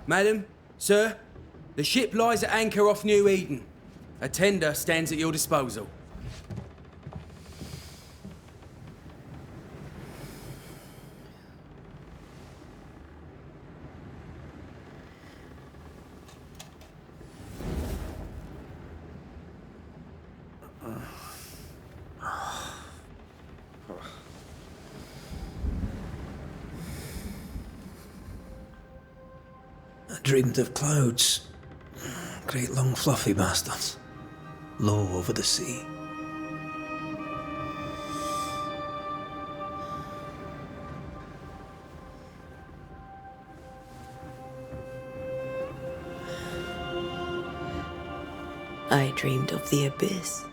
Madam, sir, the ship lies at anchor off New Eden. A tender stands at your disposal. I dreamed of clouds. Great long fluffy bastards. Low over the sea. I dreamed of the abyss,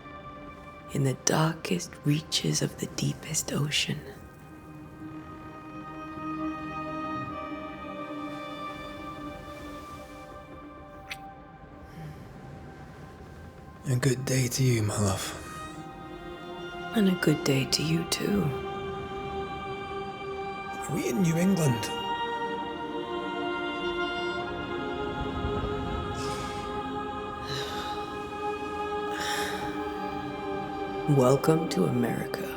in the darkest reaches of the deepest ocean. A good day to you, my love. And a good day to you too. Are we in New England? Welcome to America.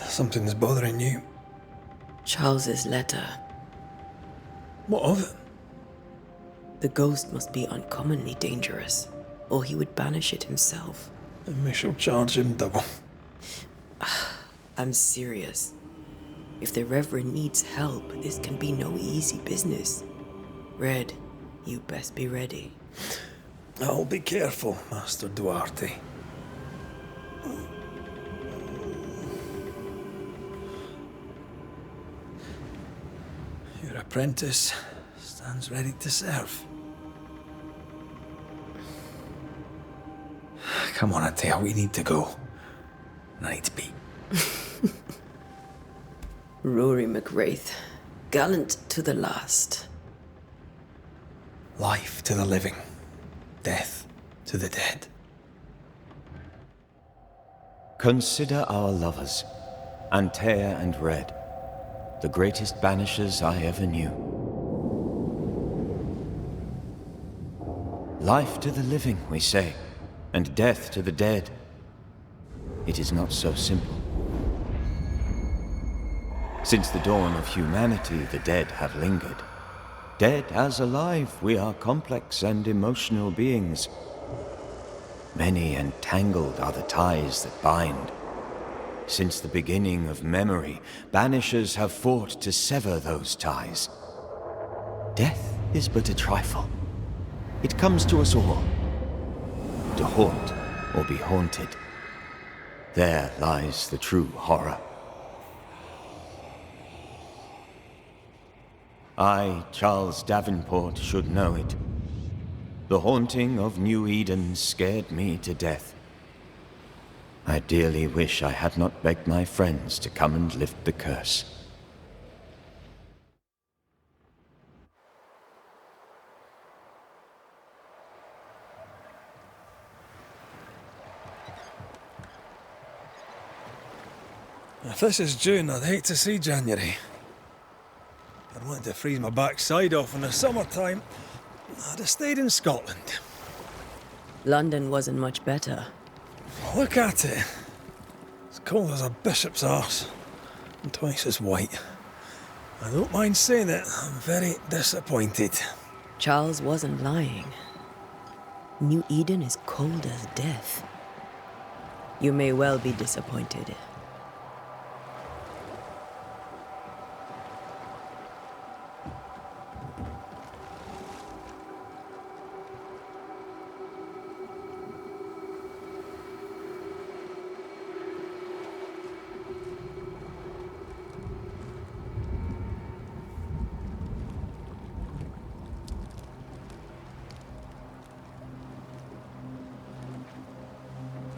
Something's bothering you. Charles's letter. What of it? The ghost must be uncommonly dangerous, or he would banish it himself. And we shall charge him double. I'm serious. If the Reverend needs help, this can be no easy business. Red, you best be ready. I'll be careful, Master Duarte. Your apprentice stands ready to serve. Come on, Atea, we need to go. I need to be. Rory McWraith, gallant to the last. Life to the living, death to the dead. Consider our lovers, Antea and Red, the greatest banishers I ever knew. Life to the living, we say, and death to the dead. It is not so simple. Since the dawn of humanity, the dead have lingered. Dead as alive, we are complex and emotional beings. Many and tangled are the ties that bind. Since the beginning of memory, banishers have fought to sever those ties. Death is but a trifle. It comes to us all. To haunt or be haunted. There lies the true horror. I, Charles Davenport, should know it. The haunting of New Eden scared me to death. I dearly wish I had not begged my friends to come and lift the curse. If this is June, I'd hate to see January. I'd want to freeze my backside off in the summertime. I'd have stayed in Scotland. London wasn't much better. Look at it. It's cold as a bishop's arse. And twice as white. I don't mind saying it, I'm very disappointed. Charles wasn't lying. New Eden is cold as death. You may well be disappointed.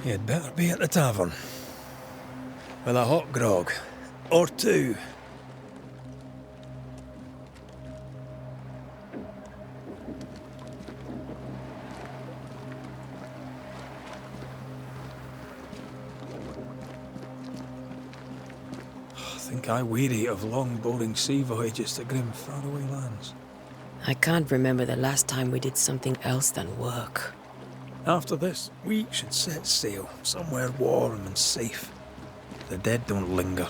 You'd better be at the tavern. With a hot grog. Or two. think I weary of long, boring sea voyages to grim, faraway lands. I can't remember the last time we did something else than work. After this, we should set sail somewhere warm and safe. The dead don't linger.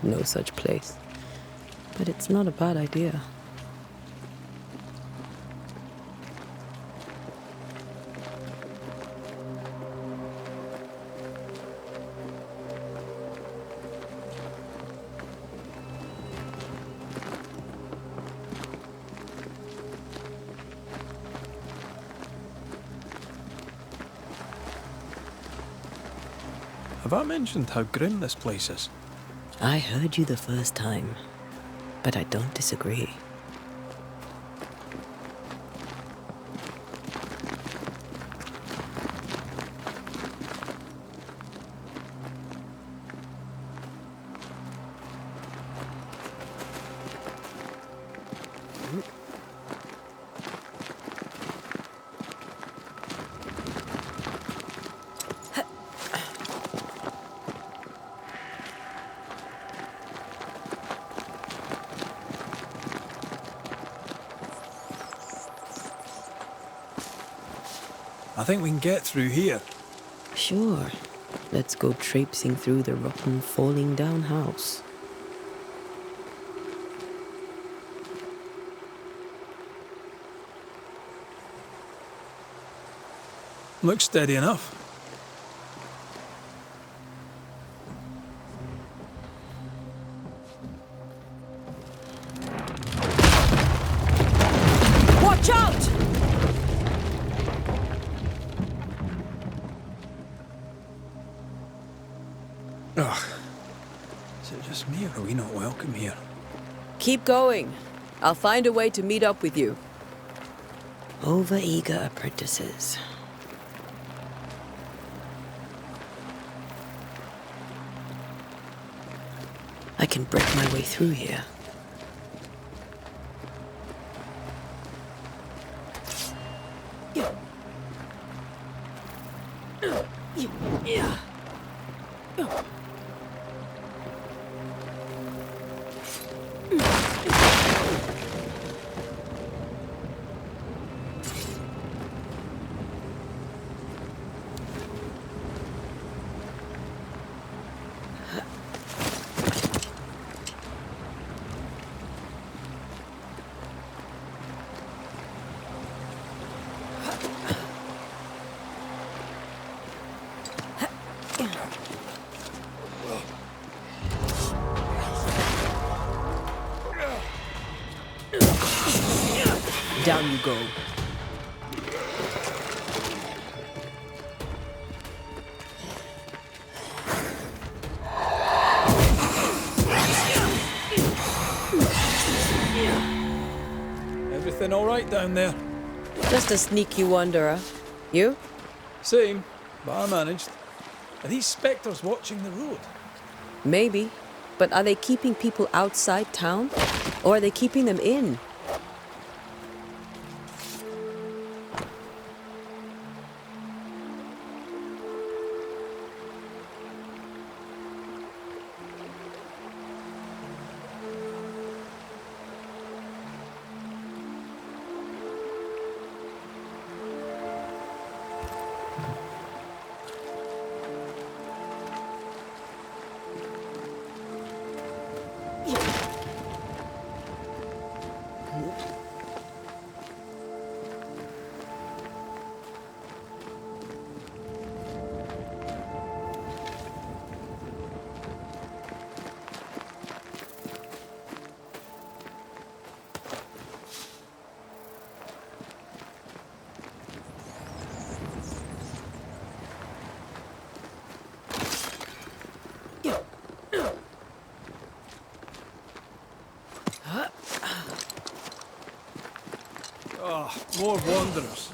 No such place. But it's not a bad idea. Have I mentioned how grim this place is? I heard you the first time, but I don't disagree. I think we can get through here. Sure. Let's go traipsing through the rotten, falling down house. Looks steady enough. Watch out! Ugh. Is it just me, or are we not welcome here? Keep going. I'll find a way to meet up with you. Over-eager apprentices. I can break my way through here. Yeah. Down you go. Everything all right down there? Just a sneaky wanderer. You? Same, but I managed. Are these spectres watching the road? Maybe. But are they keeping people outside town? Or are they keeping them in? Ah, more wanderers.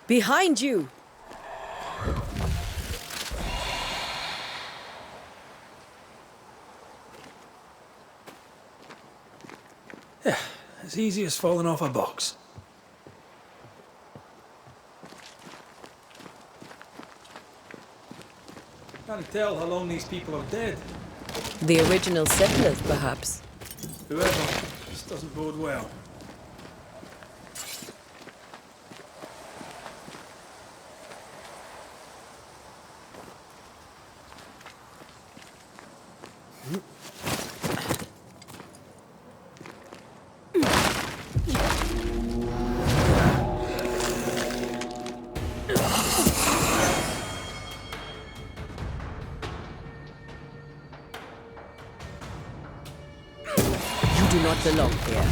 Behind you! Yeah, as easy as falling off a box. Can't tell how long these people are dead. The original settlers, perhaps. Whoever. This doesn't bode well. You do not belong here.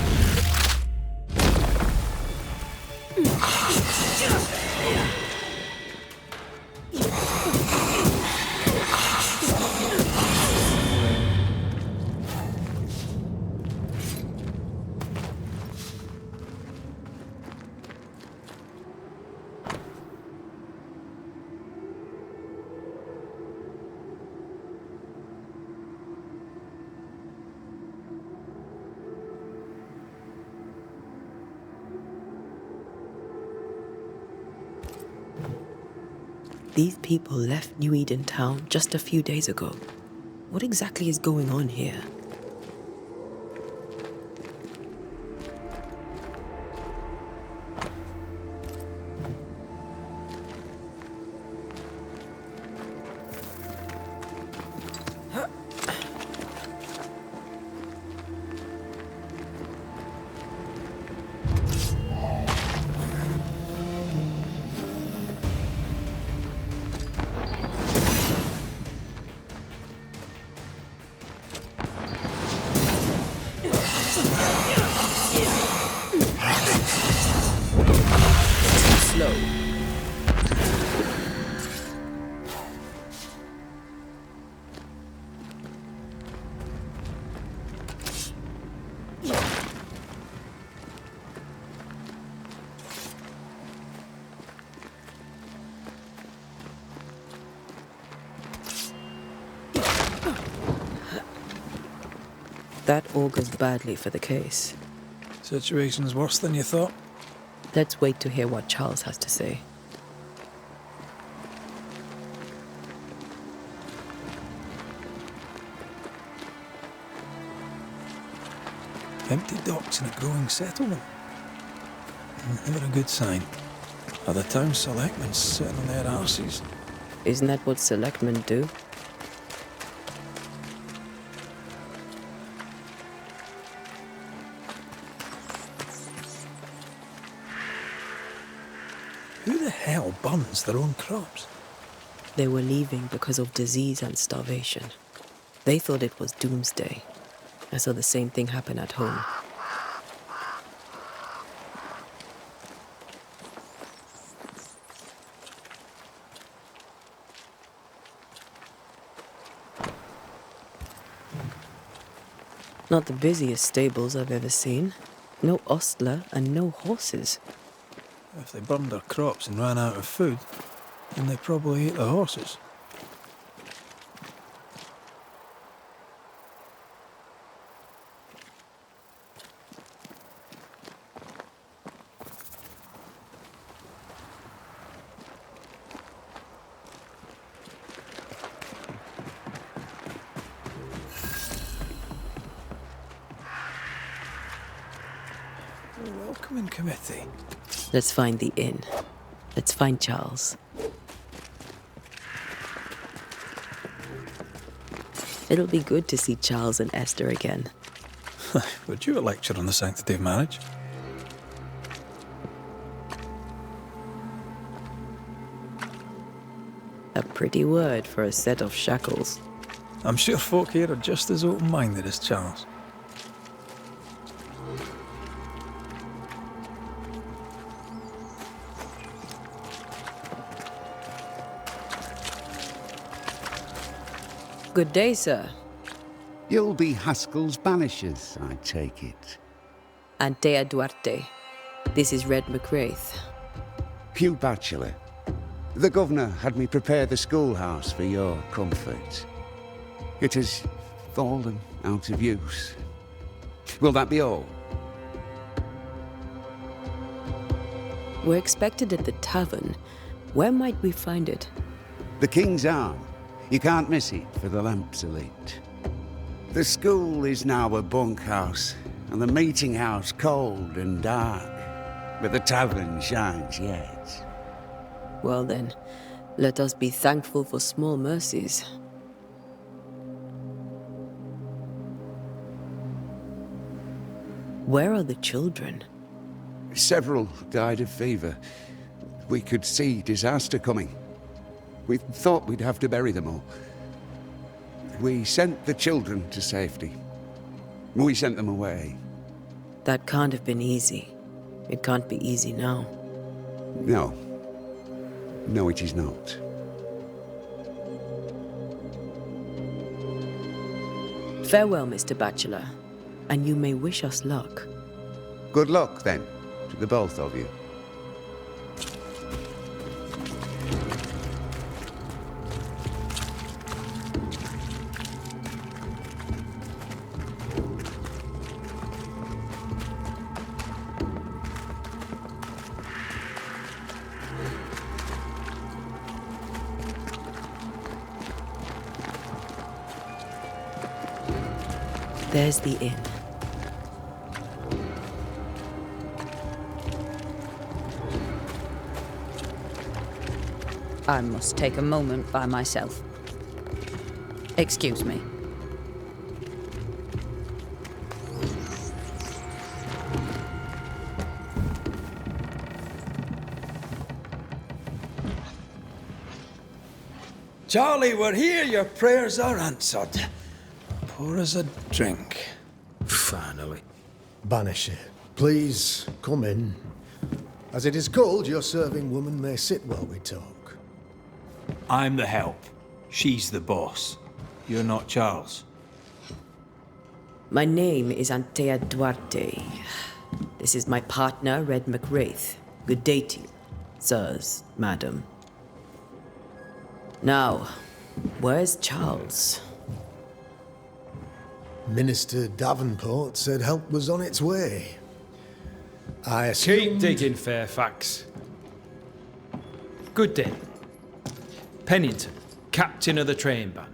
These people left New Eden town just a few days ago. What exactly is going on here? Slow. That augurs badly for the case. Situation's worse than you thought. Let's wait to hear what Charles has to say. Empty docks in a growing settlement. Never a good sign. Are the town selectmen sitting on their arses? Isn't that what selectmen do? Who the hell burns their own crops? They were leaving because of disease and starvation. They thought it was doomsday. I saw the same thing happen at home. Not the busiest stables I've ever seen. No ostler and no horses. If they burned their crops and ran out of food, then they probably ate the horses. A welcoming committee. Let's find the inn. Let's find Charles. It'll be good to see Charles and Esther again. Would you a lecture on the sanctity of marriage? A pretty word for a set of shackles. I'm sure folk here are just as open-minded as Charles. Good day, sir. You'll be Haskell's Banishers, I take it. Antea Duarte. This is Red McWraith. Hugh Batchelor. The governor had me prepare the schoolhouse for your comfort. It has fallen out of use. Will that be all? We're expected at the tavern. Where might we find it? The King's Arm. You can't miss it, for the lamps are lit. The school is now a bunkhouse, and the meeting house cold and dark. But the tavern shines yet. Well then, let us be thankful for small mercies. Where are the children? Several died of fever. We could see disaster coming. We thought we'd have to bury them all. We sent the children to safety. We sent them away. That can't have been easy. It can't be easy now. No. No, it is not. Farewell, Mr. Bachelor, and you may wish us luck. Good luck, then, to the both of you. There's the inn. I must take a moment by myself. Excuse me. Charlie, we're here. Your prayers are answered. Pour us a drink. Finally. Banisher, please come in. As it is cold, your serving woman may sit while we talk. I'm the help. She's the boss. You're not Charles. My name is Antea Duarte. This is my partner, Red McWraith. Good day to you, sirs, madam. Now, where's Charles? Minister Davenport said help was on its way. I Keep assumed... digging, Fairfax. Good day. Pennington, captain of the train band.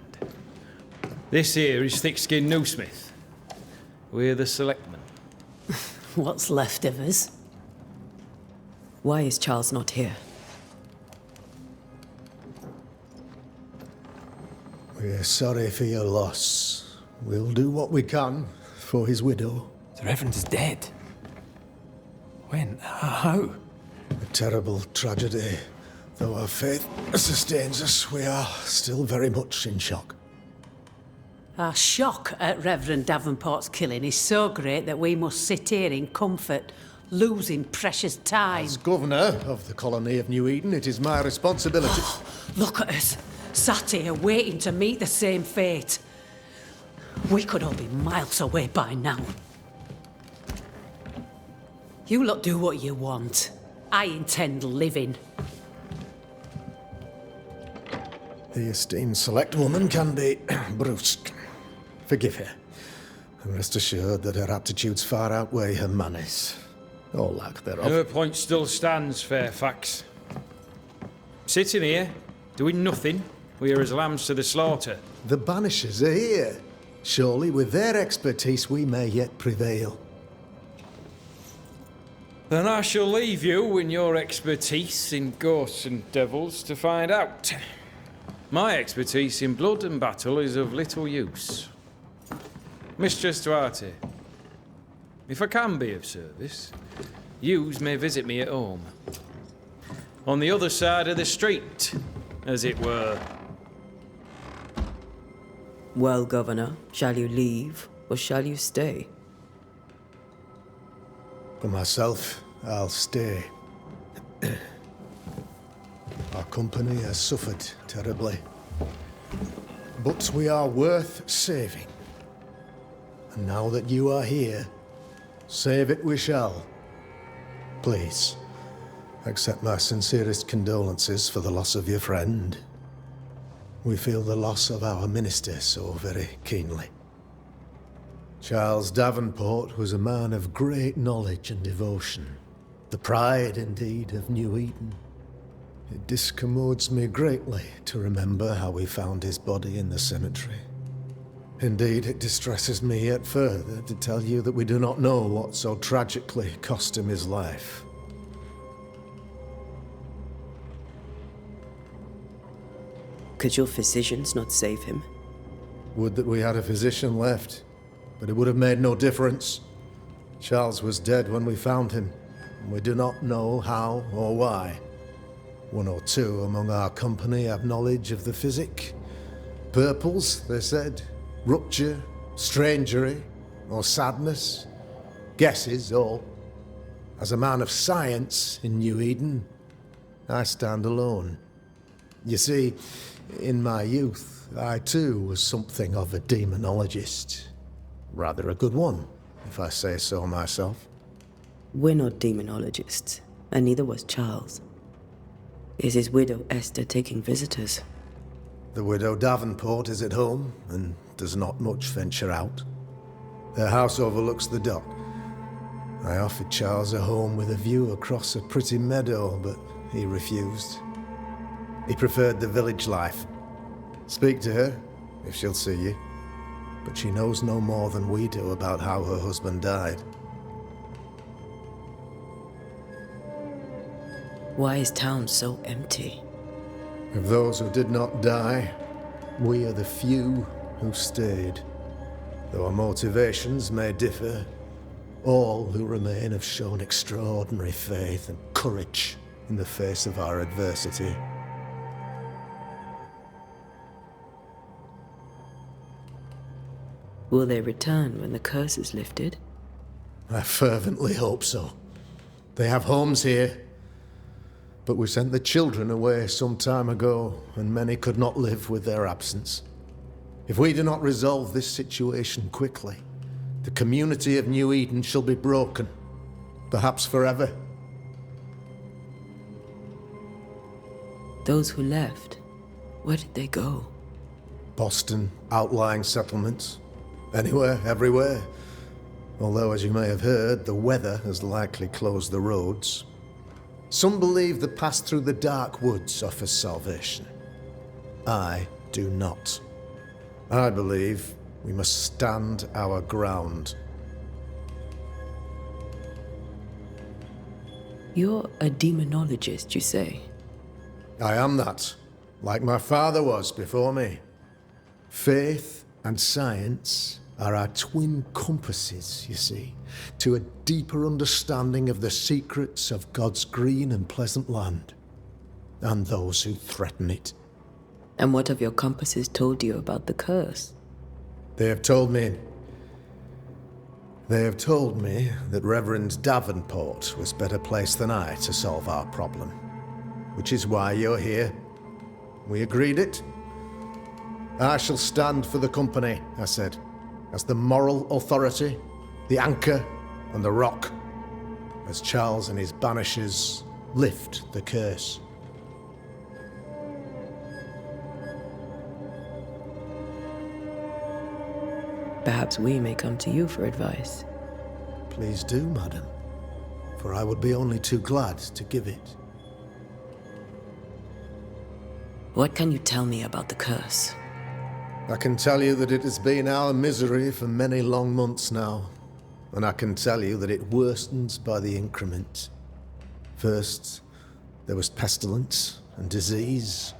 This here is Thick-Skinned Newsmith. We're the selectmen. What's left of us? Why is Charles not here? We're sorry for your loss. We'll do what we can for his widow. The Reverend is dead. When? How? A terrible tragedy. Though our faith sustains us, we are still very much in shock. Our shock at Reverend Davenport's killing is so great that we must sit here in comfort, losing precious time. As governor of the colony of New Eden, it is my responsibility... Look at us, sat here waiting to meet the same fate. We could all be miles away by now. You lot do what you want. I intend living. The esteemed select woman can be brusque. Forgive her. And rest assured that her aptitudes far outweigh her manners. Or lack thereof. Her point still stands, Fairfax. Sitting here, doing nothing, we're as lambs to the slaughter. The Banishers are here. Surely with their expertise we may yet prevail. Then I shall leave you and your expertise in ghosts and devils to find out. My expertise in blood and battle is of little use. Mistress Duarte, if I can be of service, yous may visit me at home. On the other side of the street, as it were. Well, Governor, shall you leave or shall you stay? For myself, I'll stay. Our company has suffered terribly. But we are worth saving. And now that you are here, save it we shall. Please, accept my sincerest condolences for the loss of your friend. We feel the loss of our minister so very keenly. Charles Davenport was a man of great knowledge and devotion. The pride, indeed, of New Eden. It discommodes me greatly to remember how we found his body in the cemetery. Indeed, it distresses me yet further to tell you that we do not know what so tragically cost him his life. Could your physicians not save him? Would that we had a physician left, but it would have made no difference. Charles was dead when we found him, and we do not know how or why. One or two among our company have knowledge of the physic. Purples, they said. Rupture, strangery, or sadness. Guesses, all. As a man of science in New Eden, I stand alone. You see, in my youth, I too was something of a demonologist. Rather a good one, if I say so myself. We're not demonologists, and neither was Charles. Is his widow Esther taking visitors? The widow Davenport is at home, and does not much venture out. Their house overlooks the dock. I offered Charles a home with a view across a pretty meadow, but he refused. He preferred the village life. Speak to her, if she'll see you. But she knows no more than we do about how her husband died. Why is town so empty? Of those who did not die, we are the few who stayed. Though our motivations may differ, all who remain have shown extraordinary faith and courage in the face of our adversity. Will they return when the curse is lifted? I fervently hope so. They have homes here. But we sent the children away some time ago, and many could not live with their absence. If we do not resolve this situation quickly, the community of New Eden shall be broken, perhaps forever. Those who left, where did they go? Boston, outlying settlements. Anywhere, everywhere. Although, as you may have heard, the weather has likely closed the roads. Some believe the path through the dark woods offers salvation. I do not. I believe we must stand our ground. You're a demonologist, you say? I am that, like my father was before me. Faith and science are our twin compasses, you see, to a deeper understanding of the secrets of God's green and pleasant land, and those who threaten it. And what have your compasses told you about the curse? They have told me that Reverend Davenport was better placed than I to solve our problem, which is why you're here. We agreed it. I shall stand for the company, I said, as the moral authority, the anchor, and the rock, as Charles and his Banishers lift the curse. Perhaps we may come to you for advice. Please do, madam, for I would be only too glad to give it. What can you tell me about the curse? I can tell you that it has been our misery for many long months now, and I can tell you that it worsens by the increment. First, there was pestilence and disease.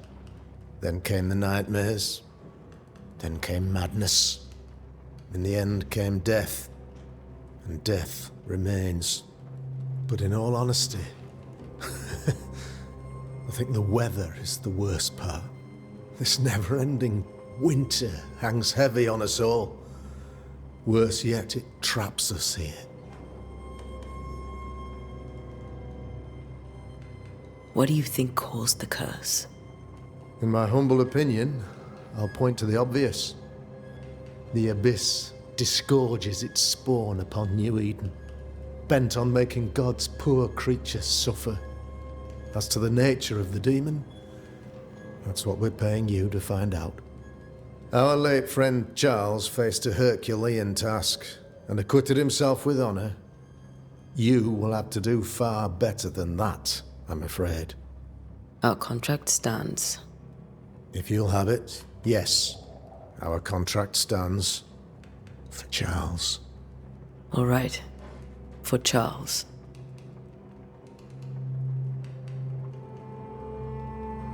Then came the nightmares. Then came madness. In the end came death, and death remains. But in all honesty, I think the weather is the worst part. This never-ending winter hangs heavy on us all. Worse yet, it traps us here. What do you think caused the curse? In my humble opinion, I'll point to the obvious. The abyss disgorges its spawn upon New Eden, bent on making God's poor creatures suffer. As to the nature of the demon, that's what we're paying you to find out. Our late friend Charles faced a Herculean task and acquitted himself with honor. You will have to do far better than that, I'm afraid. Our contract stands. If you'll have it, yes. Our contract stands for Charles. All right. For Charles.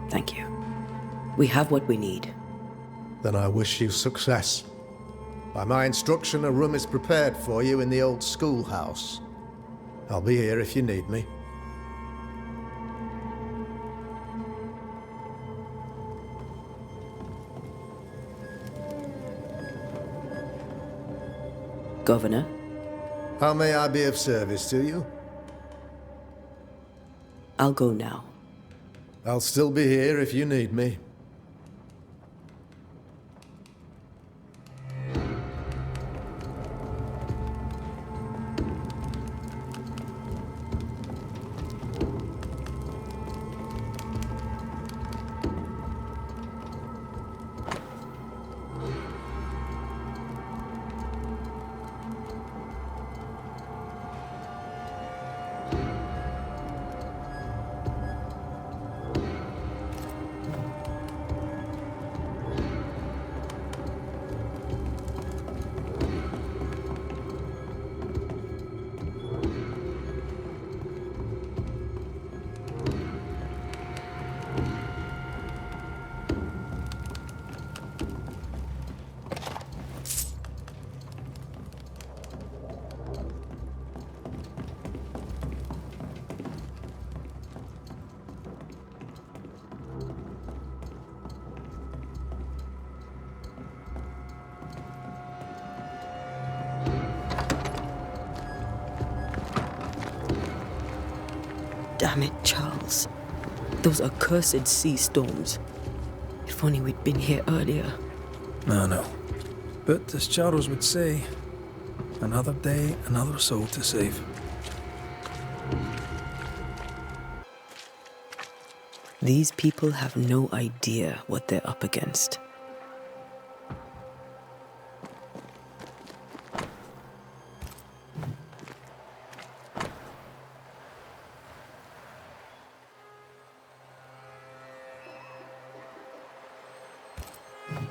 Thank you. We have what we need. Then I wish you success. By my instruction, a room is prepared for you in the old schoolhouse. I'll be here if you need me. Governor? How may I be of service to you? I'll go now. I'll still be here if you need me. Damn it, Charles. Those accursed sea storms. If only we'd been here earlier. I know. But as Charles would say, another day, another soul to save. These people have no idea what they're up against.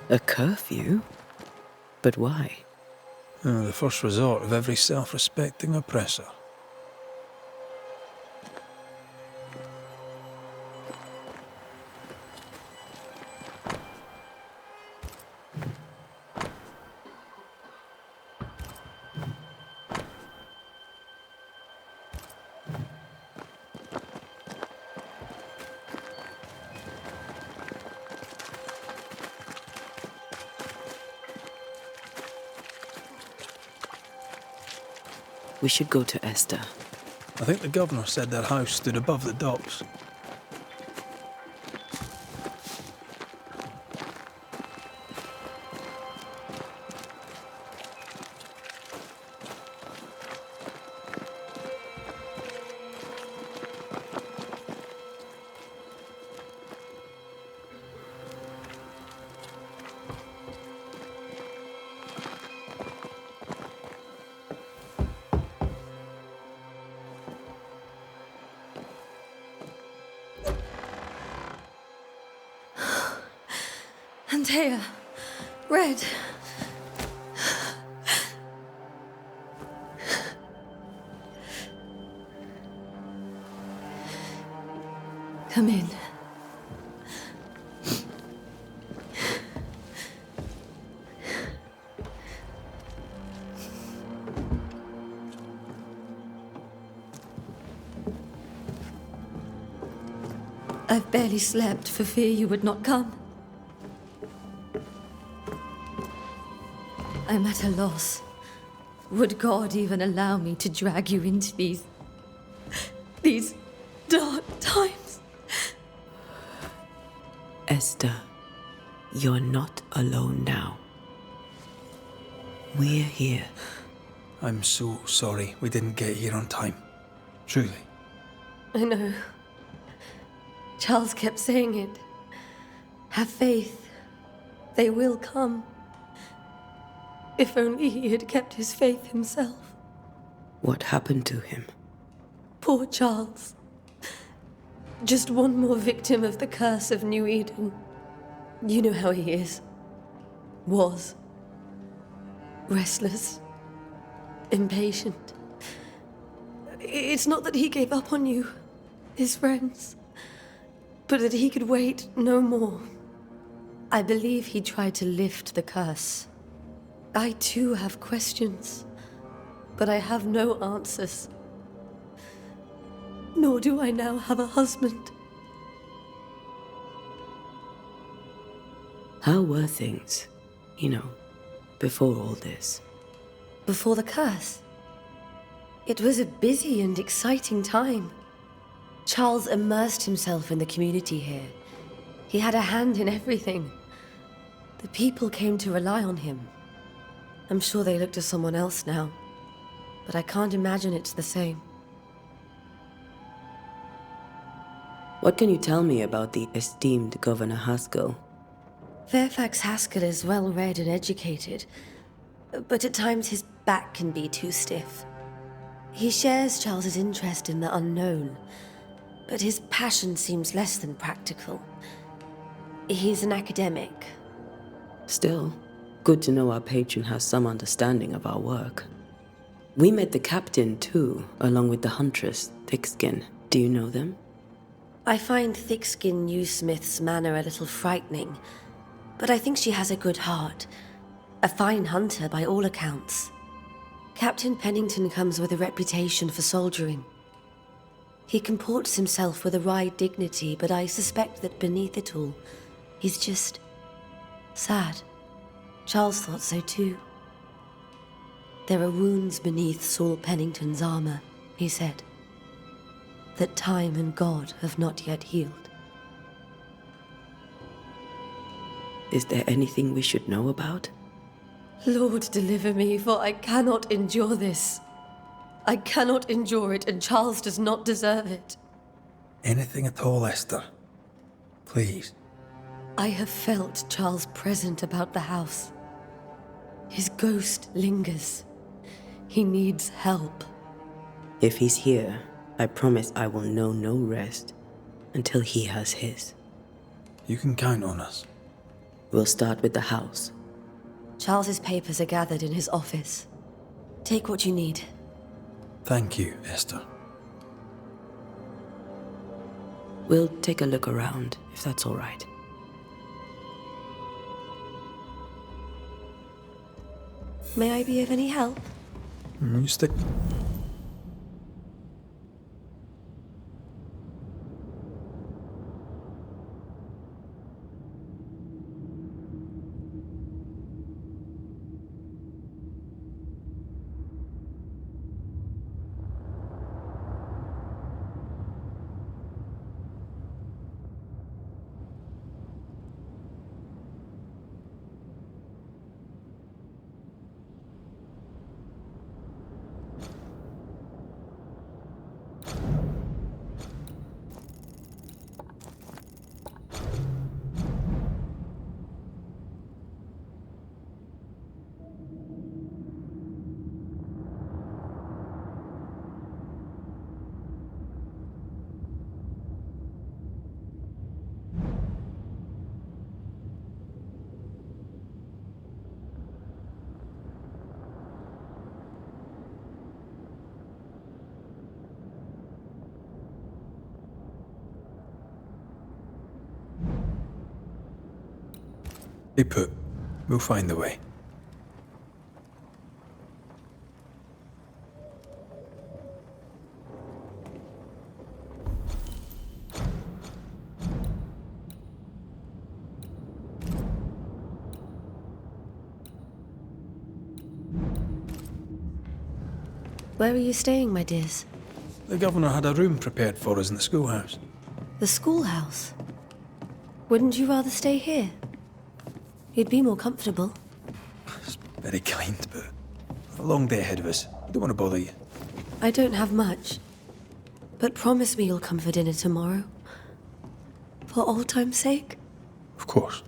A curfew? But why? The first resort of every self-respecting oppressor. We should go to Esther. I think the governor said their house stood above the docks. Antea, Red. Come in. I've barely slept for fear you would not come. I'm at a loss. Would God even allow me to drag you into these dark times? Esther, you're not alone now. We're here. I'm so sorry we didn't get here on time. Truly. I know. Charles kept saying it. Have faith. They will come. If only he had kept his faith himself. What happened to him? Poor Charles. Just one more victim of the curse of New Eden. You know how he is. Was. Restless. Impatient. It's not that he gave up on you, his friends, but that he could wait no more. I believe he tried to lift the curse. I too have questions, but I have no answers. Nor do I now have a husband. How were things, before all this? Before the curse? It was a busy and exciting time. Charles immersed himself in the community here. He had a hand in everything. The people came to rely on him. I'm sure they look to someone else now, but I can't imagine it's the same. What can you tell me about the esteemed Governor Haskell? Fairfax Haskell is well-read and educated, but at times his back can be too stiff. He shares Charles's interest in the unknown, but his passion seems less than practical. He's an academic. Still, good to know our patron has some understanding of our work. We met the captain, too, along with the huntress, Thickskin. Do you know them? I find Thickskin Newsmith's manner a little frightening, but I think she has a good heart. A fine hunter by all accounts. Captain Pennington comes with a reputation for soldiering. He comports himself with a wry dignity, but I suspect that beneath it all, he's just sad. Charles thought so too. There are wounds beneath Saul Pennington's armor, he said, that time and God have not yet healed. Is there anything we should know about? Lord, deliver me, for I cannot endure this. I cannot endure it, and Charles does not deserve it. Anything at all, Esther. Please. I have felt Charles present about the house. His ghost lingers. He needs help. If he's here, I promise I will know no rest until he has his. You can count on us. We'll start with the house. Charles's papers are gathered in his office. Take what you need. Thank you, Esther. We'll take a look around, if that's all right. May I be of any help? You stick. Stay put. We'll find the way. Where are you staying, my dears? The governor had a room prepared for us in the schoolhouse. The schoolhouse? Wouldn't you rather stay here? You'd be more comfortable. It's very kind, but a long day ahead of us. I don't want to bother you. I don't have much. But promise me you'll come for dinner tomorrow. For old time's sake. Of course.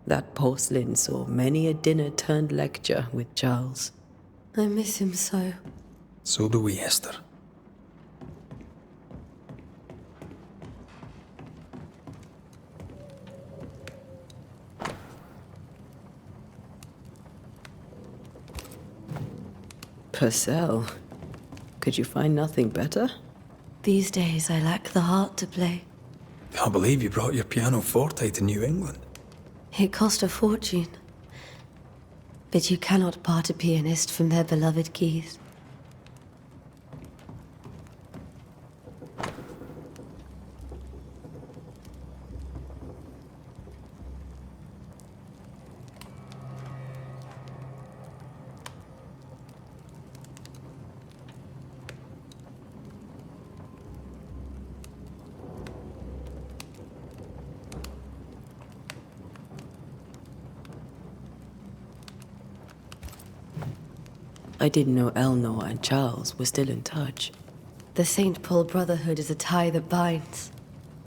That porcelain saw many a dinner turned lecture with Charles. I miss him so. So do we, Esther. Purcell, could you find nothing better? These days I lack the heart to play. Can't believe you brought your pianoforte to New England. It cost a fortune. But you cannot part a pianist from their beloved keys. I didn't know Eleanor and Charles were still in touch. The St. Paul Brotherhood is a tie that binds.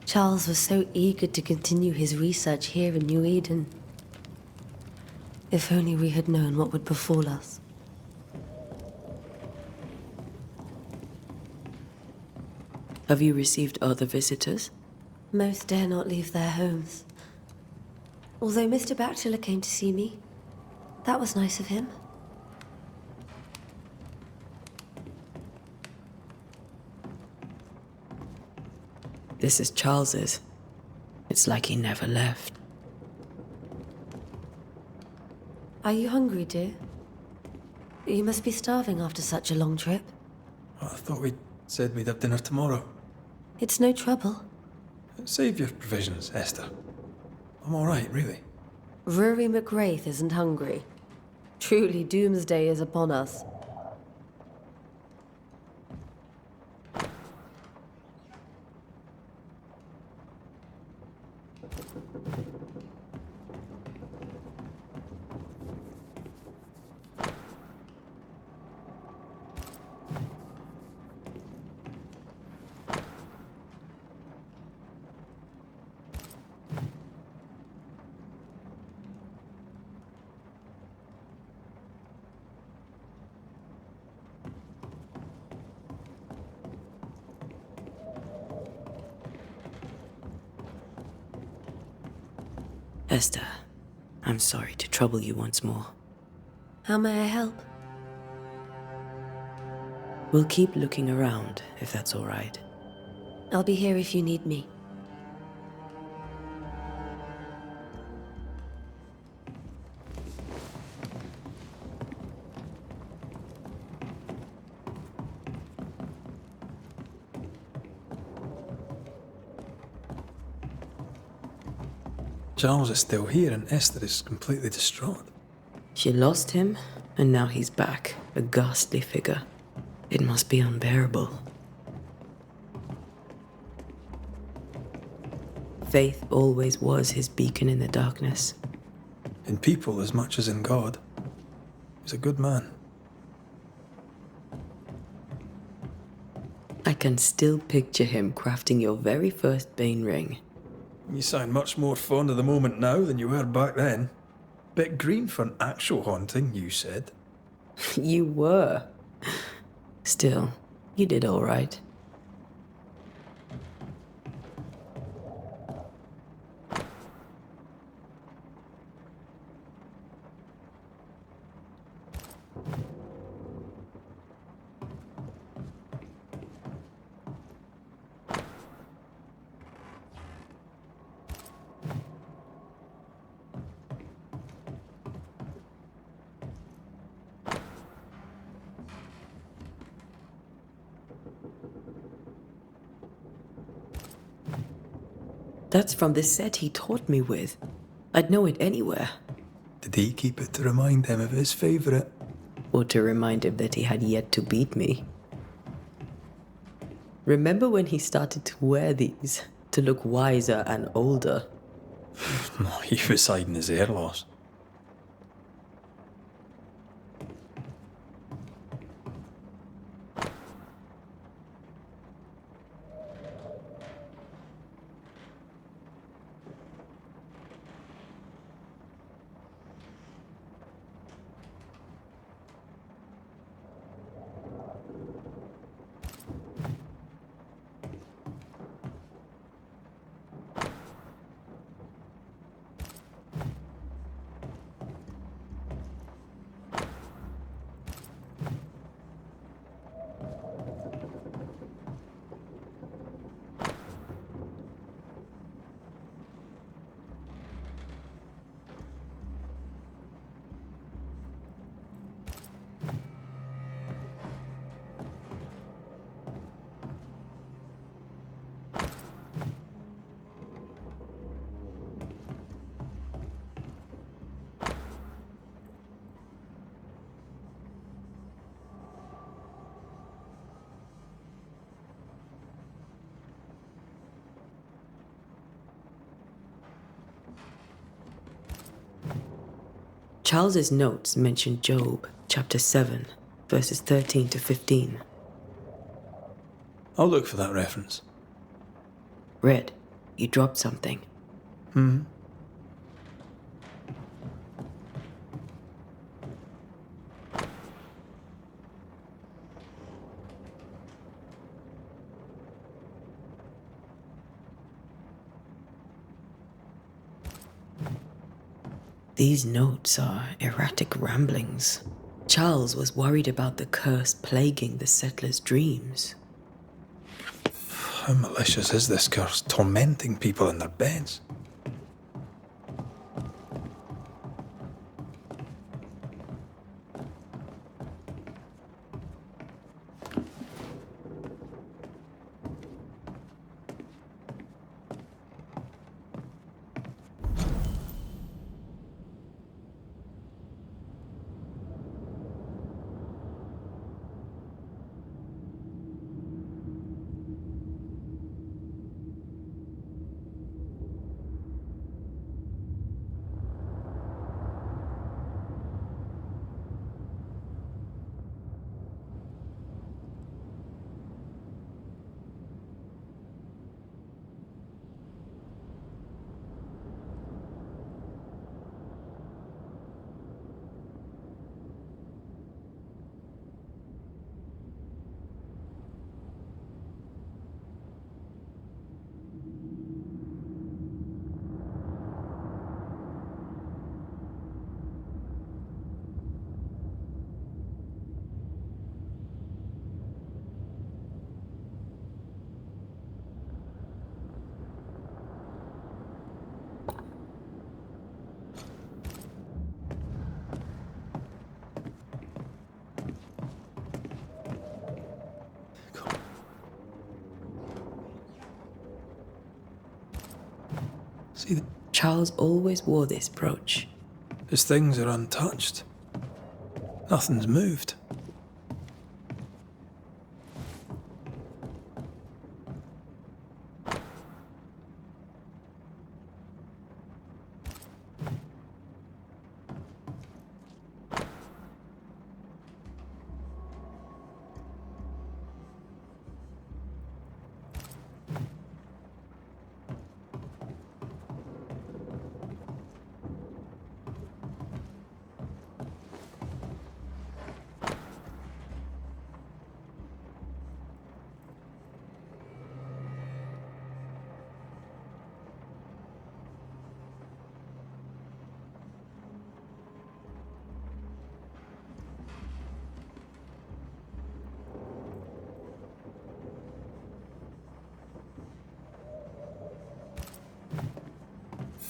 Charles was so eager to continue his research here in New Eden. If only we had known what would befall us. Have you received other visitors? Most dare not leave their homes. Although Mr. Bachelor came to see me. That was nice of him. This is Charles's. It's like he never left. Are you hungry, dear? You must be starving after such a long trip. I thought we said we'd have dinner tomorrow. It's no trouble. Save your provisions, Esther. I'm all right, really. Rory McGrath isn't hungry. Truly, doomsday is upon us. Esther, I'm sorry to trouble you once more. How may I help? We'll keep looking around, if that's all right. I'll be here if you need me. Charles is still here and Esther is completely distraught. She lost him, and now he's back, a ghastly figure. It must be unbearable. Faith always was his beacon in the darkness. In people as much as in God. He's a good man. I can still picture him crafting your very first Bane ring. You sound much more fond of the moment now than you were back then. Bit green for an actual haunting, you said. You were. Still, you did all right. That's from the set he taught me with. I'd know it anywhere. Did he keep it to remind him of his favourite? Or to remind him that he had yet to beat me. Remember when he started to wear these to look wiser and older? No, he was hiding his hair loss. Charles's notes mention Job, chapter 7, verses 13 to 15. I'll look for that reference. Red, you dropped something. These notes are erratic ramblings. Charles was worried about the curse plaguing the settlers' dreams. How malicious is this curse, tormenting people in their beds? See, Charles always wore this brooch. his things are untouched. Nothing's moved.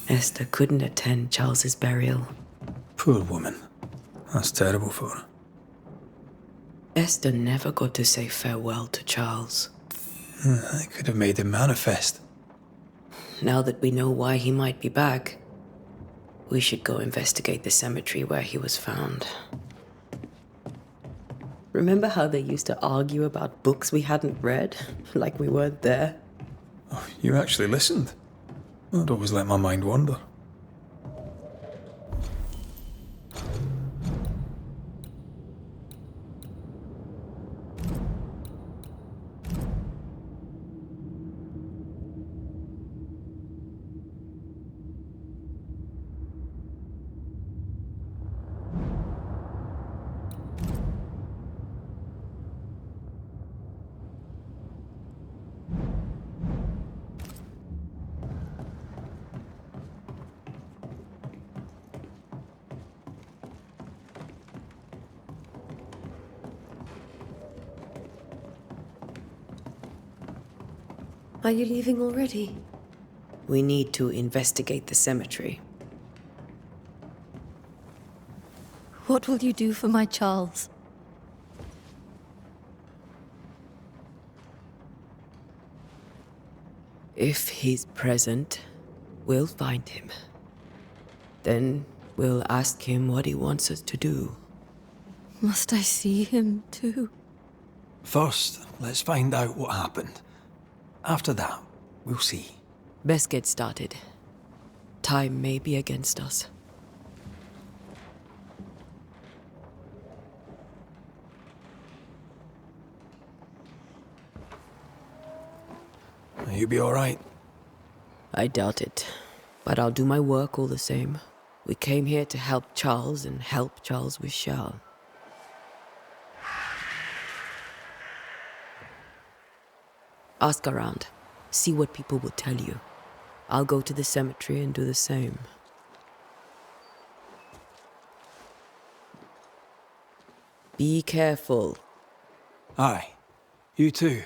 Esther couldn't attend Charles's burial. Poor woman. That's terrible for her. Esther never got to say farewell to Charles. I could have made him manifest. Now that we know why he might be back, we should go investigate the cemetery where he was found. Remember how they used to argue about books we hadn't read? Like we weren't there? Oh, you actually listened? I'd always let my mind wander. Are you leaving already? We need to investigate the cemetery. What will you do for my Charles? If he's present, we'll find him. Then we'll ask him what he wants us to do. Must I see him too? First, let's find out what happened. After that, we'll see. Best get started. Time may be against us. You be alright? I doubt it. But I'll do my work all the same. We came here to help Charles and help Charles we shall. Ask around. See what people will tell you. I'll go to the cemetery and do the same. Be careful. Aye. You too.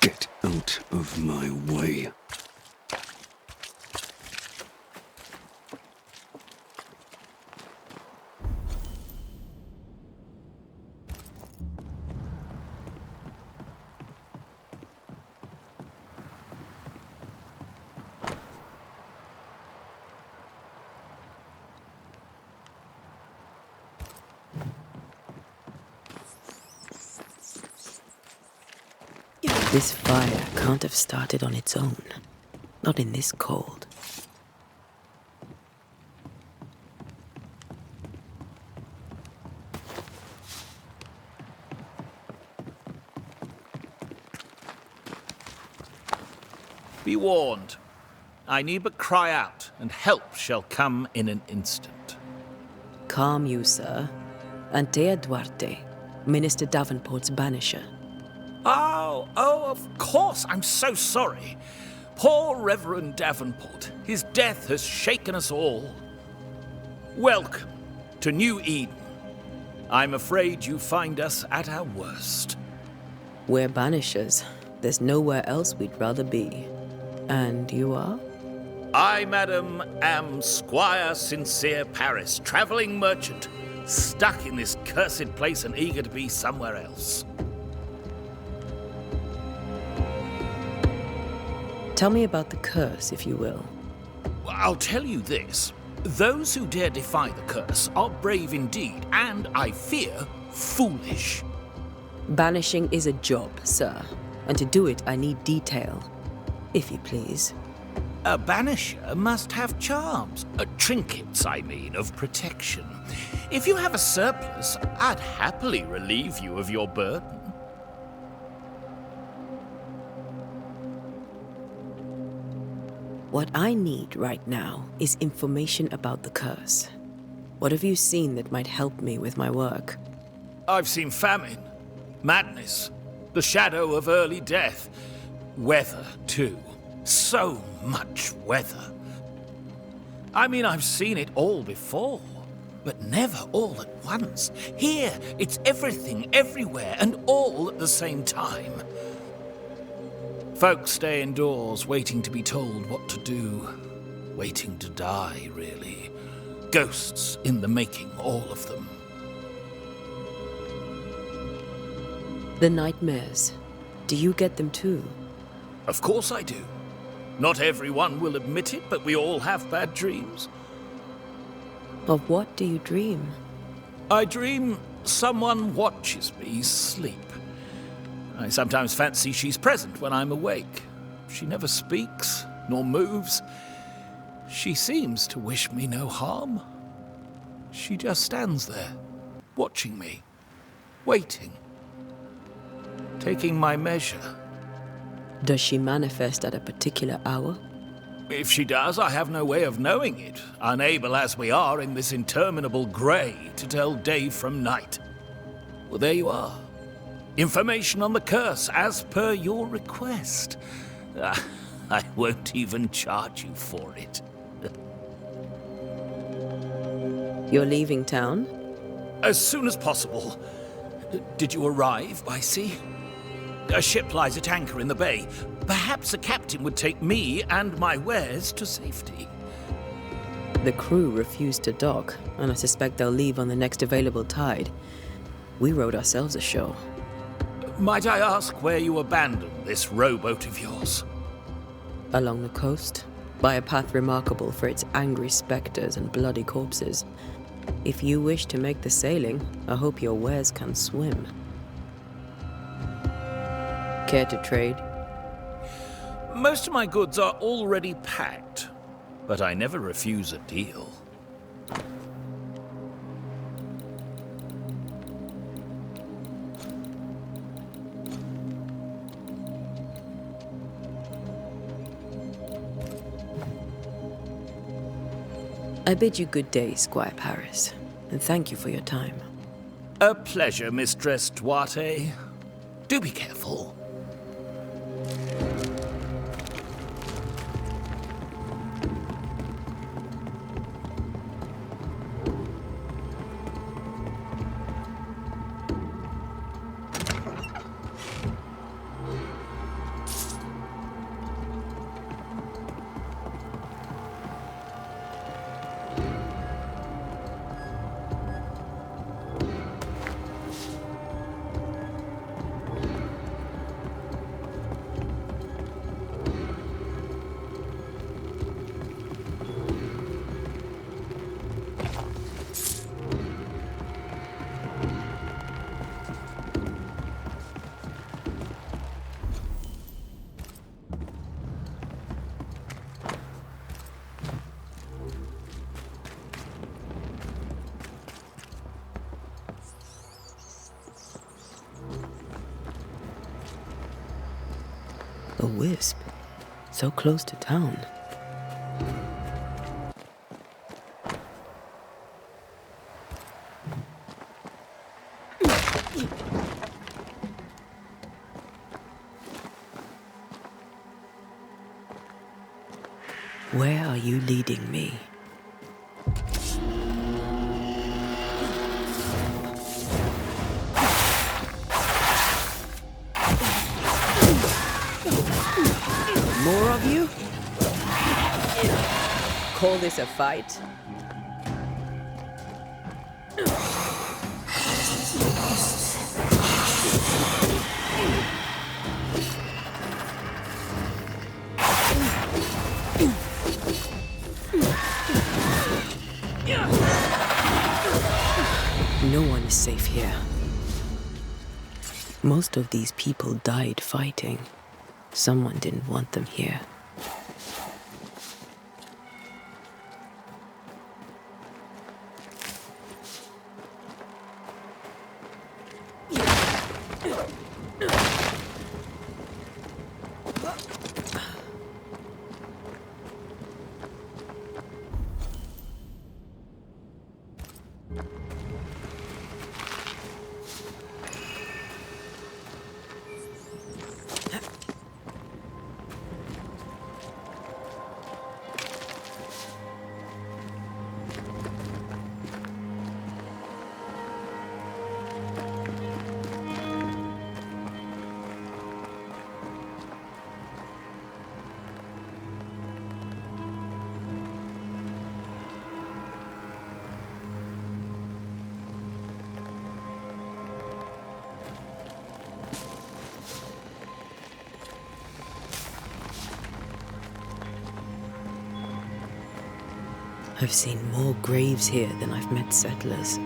Get out of my way. This fire can't have started on its own. Not in this cold. Be warned. I need but cry out, and help shall come in an instant. Calm you, sir. Antea Duarte, Minister Davenport's banisher. Oh, of course. I'm so sorry. Poor Reverend Davenport. His death has shaken us all. Welcome to New Eden. I'm afraid you find us at our worst. We're banishers. There's nowhere else we'd rather be. And you are? I, madam, am Squire Sincere Paris, travelling merchant, stuck in this cursed place and eager to be somewhere else. Tell me about the curse, if you will. I'll tell you this. Those who dare defy the curse are brave indeed, and, I fear, foolish. Banishing is a job, sir. And to do it, I need detail. If you please. A banisher must have charms. Trinkets, I mean, of protection. If you have a surplus, I'd happily relieve you of your burden. What I need right now is information about the curse. What have you seen that might help me with my work? I've seen famine, madness, the shadow of early death, weather, too. So much weather. I mean, I've seen it all before, but never all at once. Here, it's everything, everywhere, and all at the same time. Folks stay indoors, waiting to be told what to do. Waiting to die, really. Ghosts in the making, all of them. The nightmares. Do you get them too? Of course I do. Not everyone will admit it, but we all have bad dreams. Of what do you dream? I dream someone watches me sleep. I sometimes fancy she's present when I'm awake. She never speaks, nor moves. She seems to wish me no harm. She just stands there, watching me, waiting, taking my measure. Does she manifest at a particular hour? If she does, I have no way of knowing it, unable as we are in this interminable grey to tell day from night. Well, there you are. Information on the curse, as per your request. I won't even charge you for it. You're leaving town? As soon as possible. Did you arrive by sea? A ship lies at anchor in the bay. Perhaps a captain would take me and my wares to safety. The crew refused to dock, and I suspect they'll leave on the next available tide. We rowed ourselves ashore. Might I ask where you abandoned this rowboat of yours? Along the coast, by a path remarkable for its angry specters and bloody corpses. If you wish to make the sailing, I hope your wares can swim. Care to trade? Most of my goods are already packed, but I never refuse a deal. I bid you good day, Squire Paris, and thank you for your time. A pleasure, Mistress Duarte. Do be careful. A wisp, so close to town. Where are you leading me? More of you? Call this a fight? No one is safe here. Most of these people died fighting. Someone didn't want them here. I've seen more graves here than I've met settlers.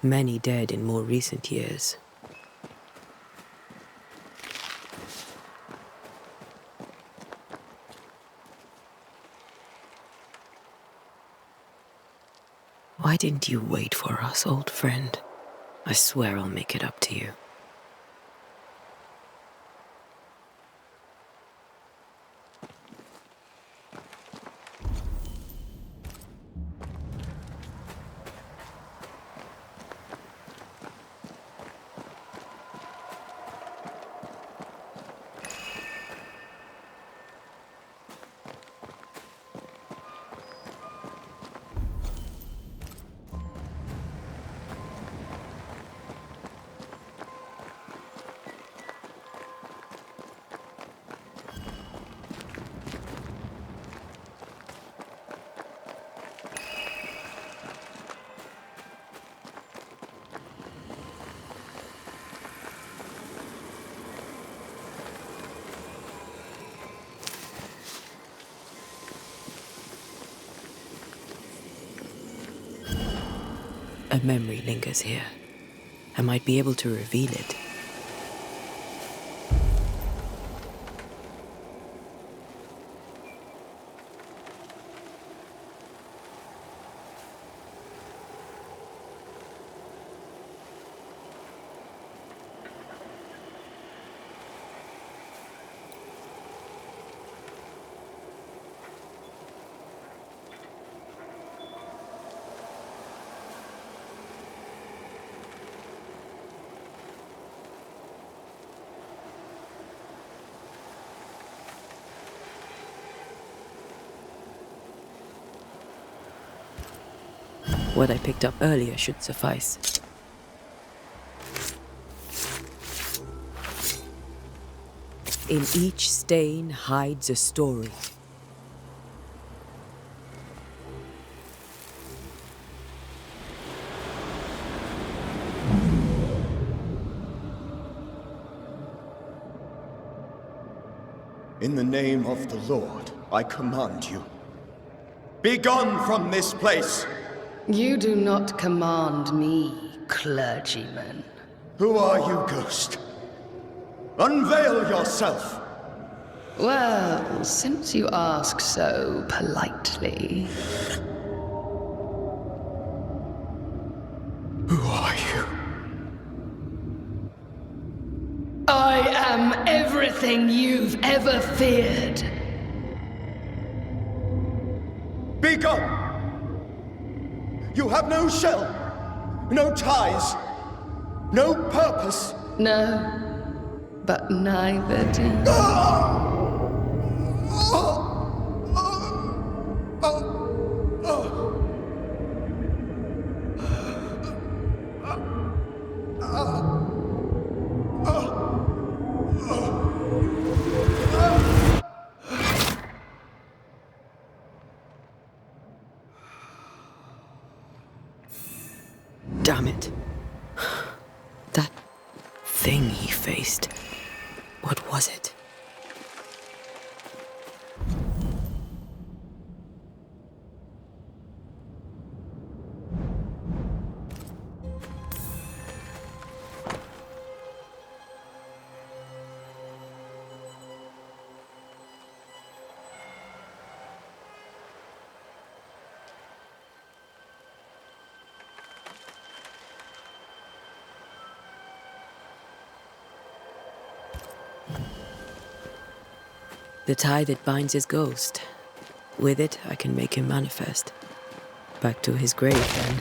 Many dead in more recent years. Why didn't you wait for us, old friend? I swear I'll make it up to you. A memory lingers here. I might be able to reveal it. What I picked up earlier should suffice. In each stain hides a story. In the name of the Lord, I command you. Be gone from this place! You do not command me, clergyman. Who are you, ghost? Unveil yourself! Well, since you ask so politely... Who are you? I am everything you've ever feared. Be gone! You have no shell, no ties, no purpose. No, but neither do you. Damn it. That thing he faced. What was it? The tie that binds his ghost. With it, I can make him manifest. Back to his grave, then.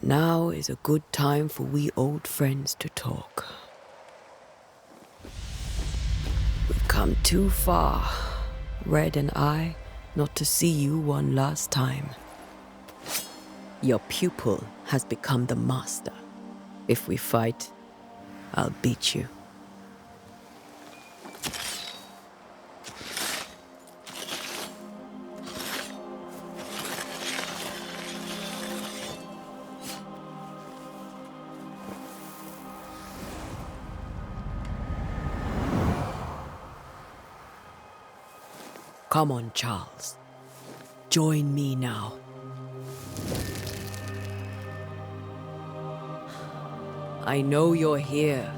Now is a good time for we old friends to talk. We've come too far, Red and I, not to see you one last time. Your pupil has become the master. If we fight, I'll beat you. Come on, Charles. Join me now. I know you're here.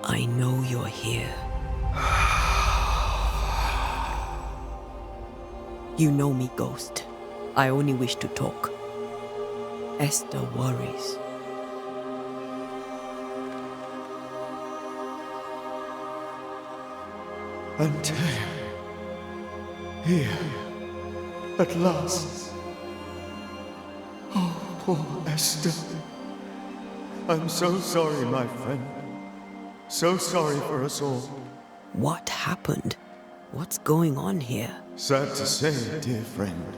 I know you're here. You know me, Ghost. I only wish to talk. Esther worries. Antea. Here. At last. Oh, poor Esther. I'm so sorry, my friend. So sorry for us all. What happened? What's going on here? Sad to say, dear friend.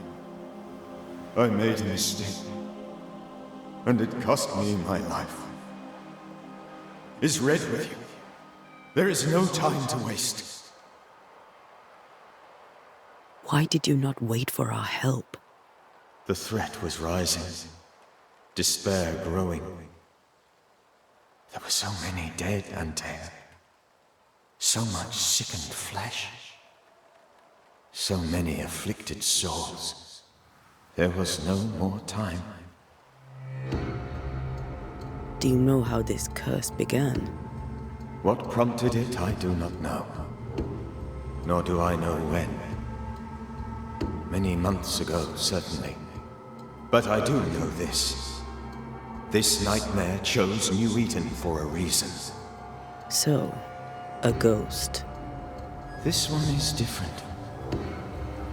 I made a mistake. And it cost me my life. Is Red with you? There is no time to waste. Why did you not wait for our help? The threat was rising. Despair growing. There were so many dead, Antea. So much sickened flesh. So many afflicted souls. There was no more time. Do you know how this curse began? What prompted it, I do not know. Nor do I know when. Many months ago, certainly. But I do know this. This nightmare chose New Eden for a reason. So, a ghost. This one is different.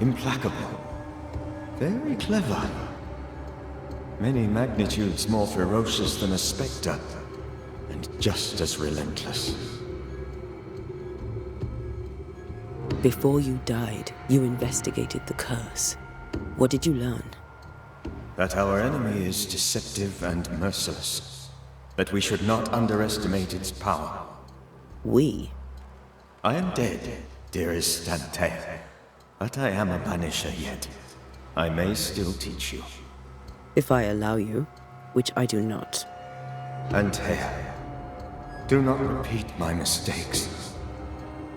Implacable. Very clever. Many magnitudes more ferocious than a spectre, and just as relentless. Before you died, you investigated the curse. What did you learn? That our enemy is deceptive and merciless. That we should not underestimate its power. We? I am dead, dearest Antea. But I am a Banisher yet. I may still teach you. If I allow you, which I do not. Antea, do not repeat my mistakes.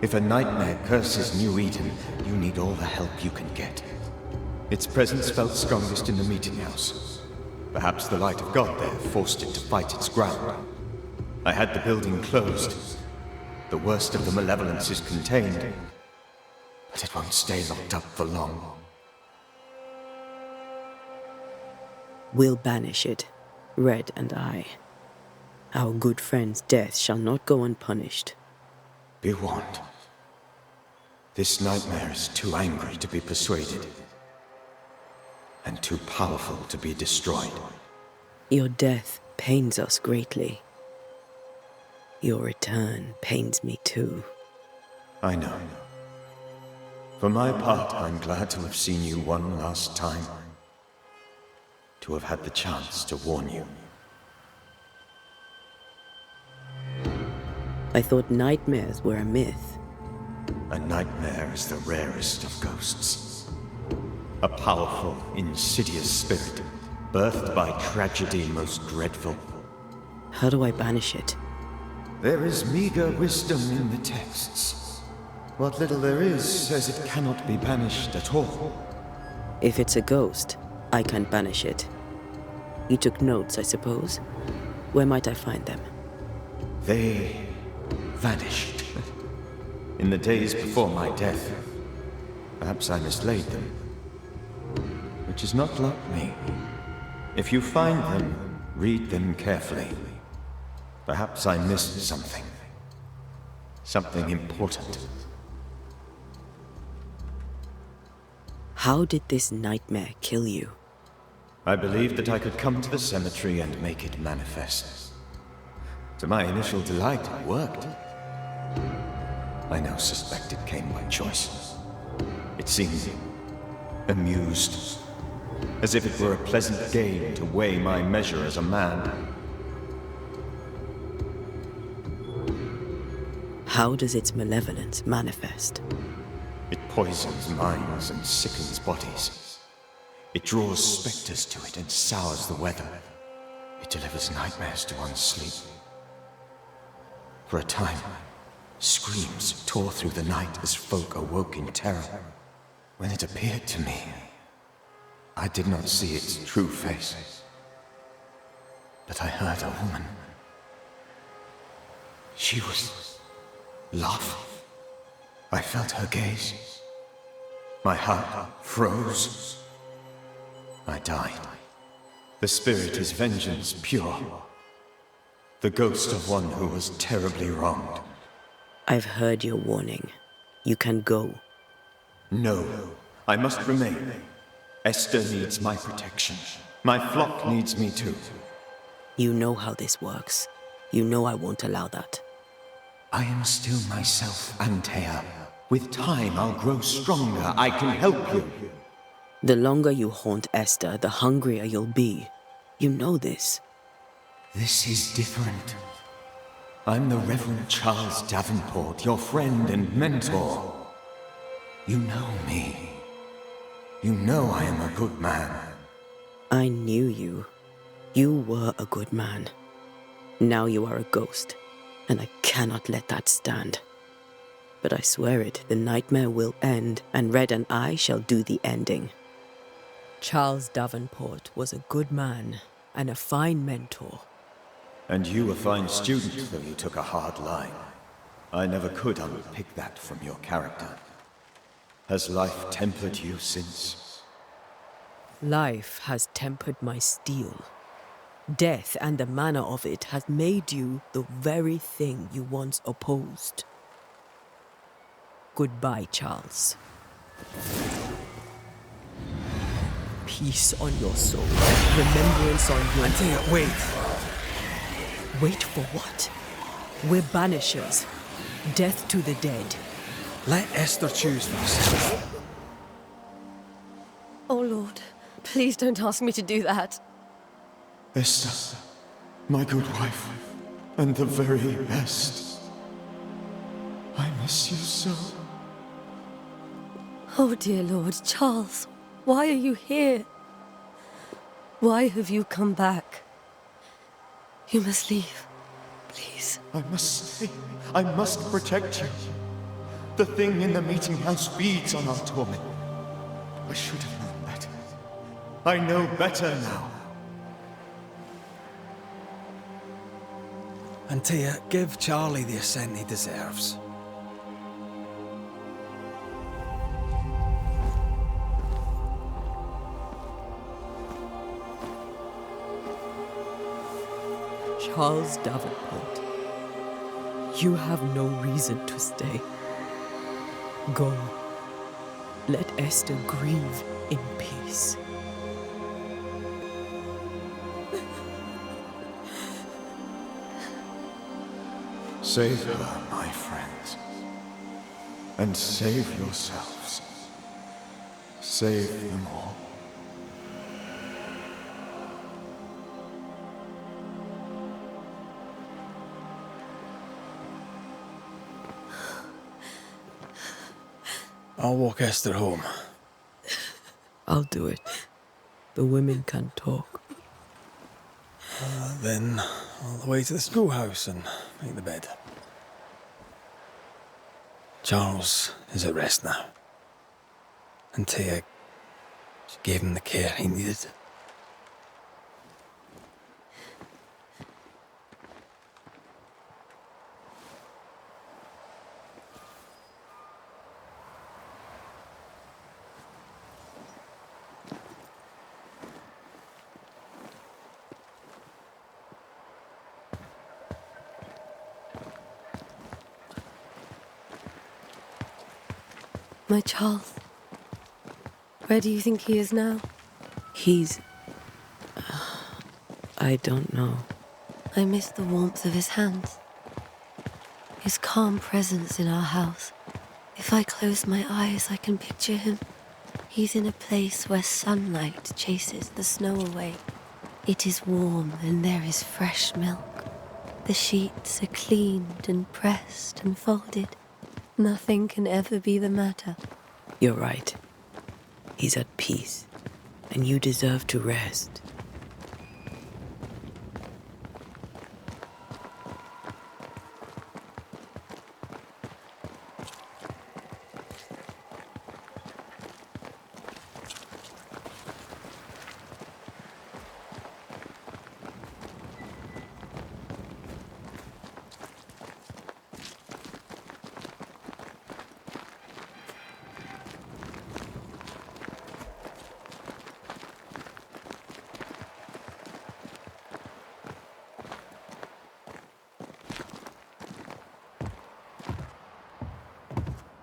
If a nightmare curses New Eden, you need all the help you can get. Its presence felt strongest in the meeting house. Perhaps the light of God there forced it to fight its ground. I had the building closed. The worst of the malevolence is contained, but it won't stay locked up for long. We'll banish it, Red and I. Our good friend's death shall not go unpunished. Be warned. This nightmare is too angry to be persuaded, and too powerful to be destroyed. Your death pains us greatly. Your return pains me too. I know. For my part, I'm glad to have seen you one last time. To have had the chance to warn you. I thought nightmares were a myth. A nightmare is the rarest of ghosts. A powerful, insidious spirit, birthed by tragedy most dreadful. How do I banish it? There is meager wisdom in the texts. What little there is says it cannot be banished at all. If it's a ghost, I can't banish it. You took notes, I suppose? Where might I find them? They vanished. In the days before my death. Perhaps I mislaid them. Which is not like me. If you find them, read them carefully. Perhaps I missed something. Something important. How did this nightmare kill you? I believed that I could come to the cemetery and make it manifest. To my initial delight, it worked. I now suspect it came by choice. It seemed amused, as if it were a pleasant game to weigh my measure as a man. How does its malevolence manifest? It poisons minds and sickens bodies. It draws specters to it and sours the weather. It delivers nightmares to one's sleep. For a time, screams tore through the night as folk awoke in terror. When it appeared to me, I did not see its true face. But I heard a woman. She was laughing. I felt her gaze. My heart froze. I died. The spirit is vengeance pure. The ghost of one who was terribly wronged. I've heard your warning. You can go. No, I must remain. Esther needs my protection. My flock needs me too. You know how this works. You know I won't allow that. I am still myself, Antea. With time, I'll grow stronger. I can help you. The longer you haunt Esther, the hungrier you'll be. You know this. This is different. I'm the Reverend Charles Davenport, your friend and mentor. You know me. You know I am a good man. I knew you. You were a good man. Now you are a ghost, and I cannot let that stand. But I swear it, the nightmare will end, and Red and I shall do the ending. Charles Davenport was a good man and a fine mentor. And you a fine student, though you took a hard line. I never could unpick that from your character. Has life tempered you since? Life has tempered my steel. Death and the manner of it has made you the very thing you once opposed. Goodbye, Charles. Peace on your soul. Remembrance on your... Antea, wait. Wait for what? We're Banishers. Death to the dead. Let Esther choose for herself. Oh, Lord, please don't ask me to do that. Esther, my good wife, and the very best. I miss you so. Oh, dear Lord, Charles, why are you here? Why have you come back? You must leave, please. I must stay. I must protect you. The thing in the meeting house feeds on our torment. I should have known better. I know better now. Antea, give Charlie the ascent he deserves. Charles Davenport, you have no reason to stay. Go. Let Esther grieve in peace. Save her, my friends. And save yourselves. Save them all. I'll walk Esther home. I'll do it. The women can't talk. Then all the way to the schoolhouse and make the bed. Charles is at rest now. And Tia, she gave him the care he needed. My Charles. Where do you think he is now? He's... I don't know. I miss the warmth of his hands. His calm presence in our house. If I close my eyes, I can picture him. He's in a place where sunlight chases the snow away. It is warm and there is fresh milk. The sheets are cleaned and pressed and folded. Nothing can ever be the matter. You're right. He's at peace, and you deserve to rest.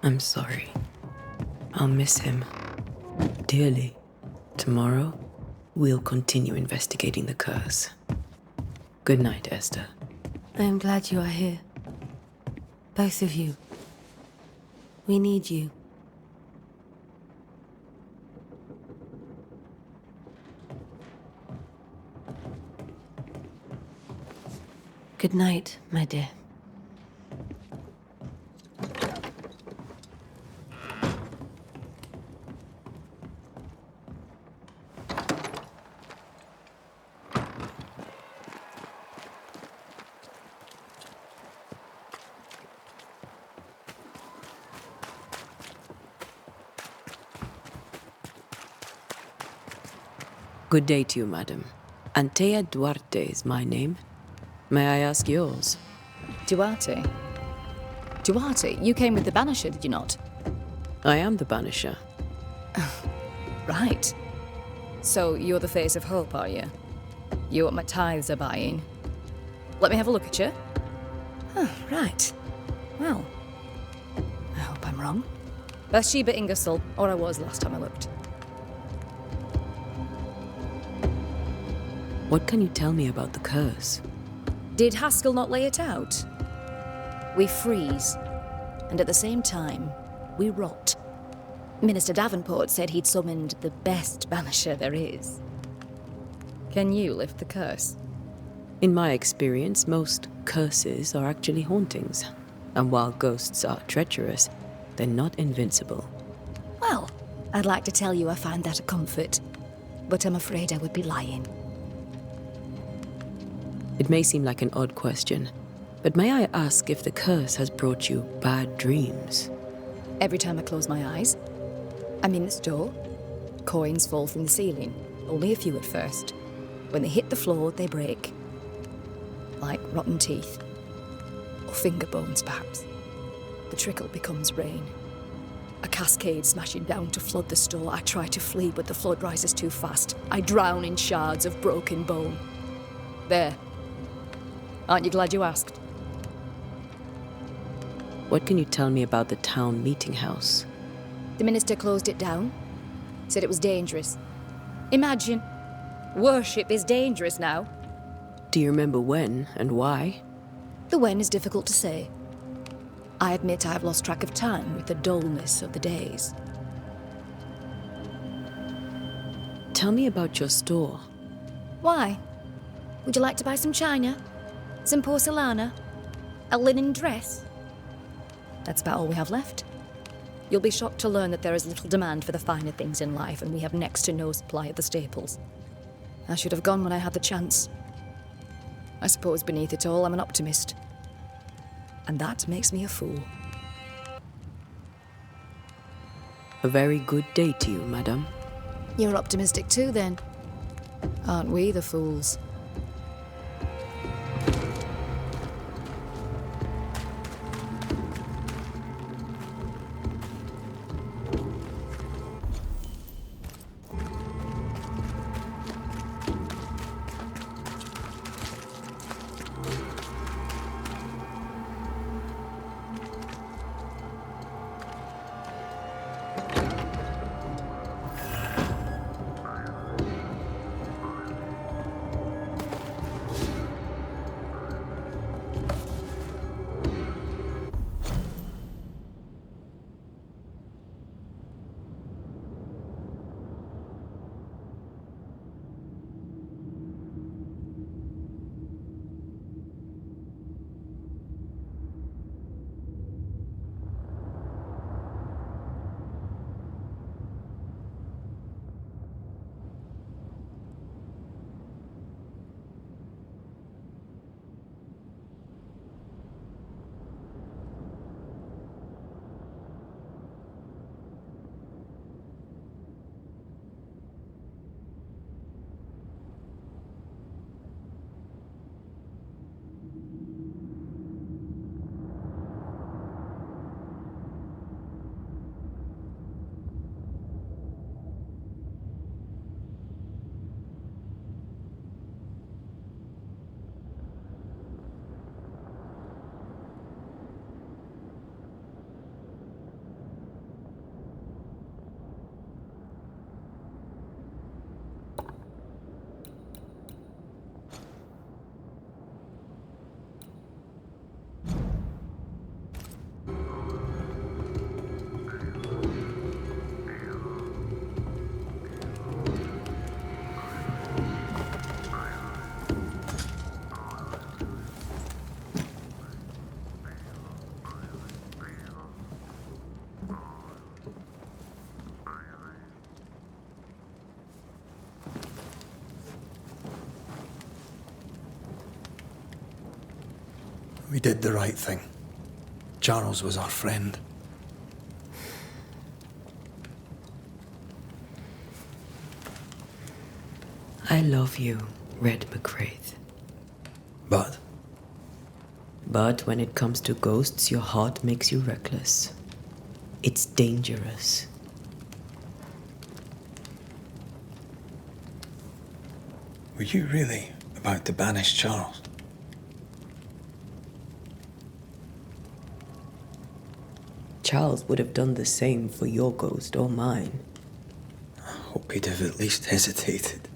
I'm sorry. I'll miss him dearly. Tomorrow, we'll continue investigating the curse. Good night, Esther. I am glad you are here. Both of you. We need you. Good night, my dear. Good day to you, madam. Antea Duarte is my name. May I ask yours? Duarte? Duarte? You came with the Banisher, did you not? I am the Banisher. Right. So you're the face of hope, are you? You're what my tithes are buying. Let me have a look at you. Oh, right. Well, I hope I'm wrong. Bathsheba Ingersoll, or I was last time I looked. What can you tell me about the curse? Did Haskell not lay it out? We freeze, and at the same time, we rot. Minister Davenport said he'd summoned the best Banisher there is. Can you lift the curse? In my experience, most curses are actually hauntings. And while ghosts are treacherous, they're not invincible. Well, I'd like to tell you I find that a comfort, but I'm afraid I would be lying. It may seem like an odd question, but may I ask if the curse has brought you bad dreams? Every time I close my eyes, I'm in the store. Coins fall from the ceiling, only a few at first. When they hit the floor, they break. Like rotten teeth. Or finger bones, perhaps. The trickle becomes rain. A cascade smashing down to flood the store. I try to flee, but the flood rises too fast. I drown in shards of broken bone. There. Aren't you glad you asked? What can you tell me about the town meeting house? The minister closed it down. Said it was dangerous. Imagine. Worship is dangerous now. Do you remember when and why? The when is difficult to say. I admit I've lost track of time with the dullness of the days. Tell me about your store. Why? Would you like to buy some china? Some porcelana? A linen dress? That's about all we have left. You'll be shocked to learn that there is little demand for the finer things in life, and we have next to no supply of the staples. I should have gone when I had the chance. I suppose beneath it all, I'm an optimist. And that makes me a fool. A very good day to you, madam. You're optimistic too, then. Aren't we the fools? We did the right thing. Charles was our friend. I love you, Red McCraith. But? But when it comes to ghosts, your heart makes you reckless. It's dangerous. Were you really about to banish Charles? Charles would have done the same for your ghost or mine. I hope he'd have at least hesitated.